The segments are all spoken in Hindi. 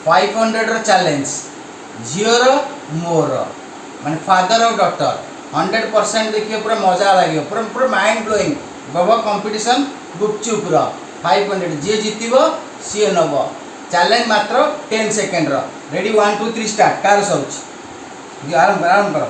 500 चैलेंज झीर मोर माने फादर और डॉटर 100% देखिए पूरा मजा लगे पूरा पूरा माइंड ब्लोइंग गब कंपटीशन गुपचुप 500 जी जीतब सी नब चैलेंज मात्र 10 सेकेंड रेडी 1 2 3 स्टार्ट कार सब आरंभ कर आरंभ कर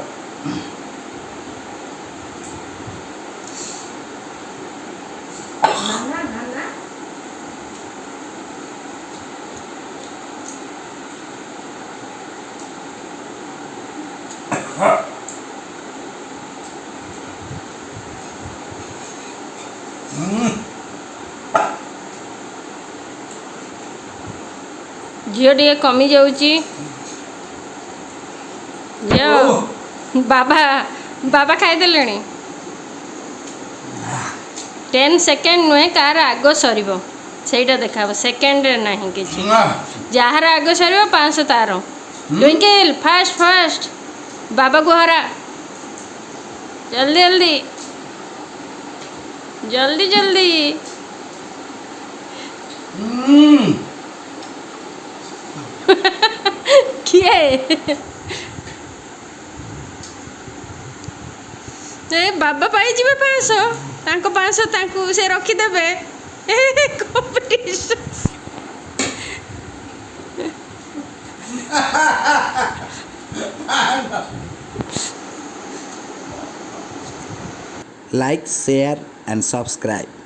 झील टे कमी जाऊँगी बाबा बाबा खाईदे 10 सेकेंड नुहे कार आग सर से देखा सेकेंड ना कि जार आग सर 500 तार ट्विंकल फास्ट फास्ट बाबा को हरा जल्दी जल्दी जल्दी जल्दी किए बाबा पाई 500 500 से रखीदे competition Like, share and subscribe.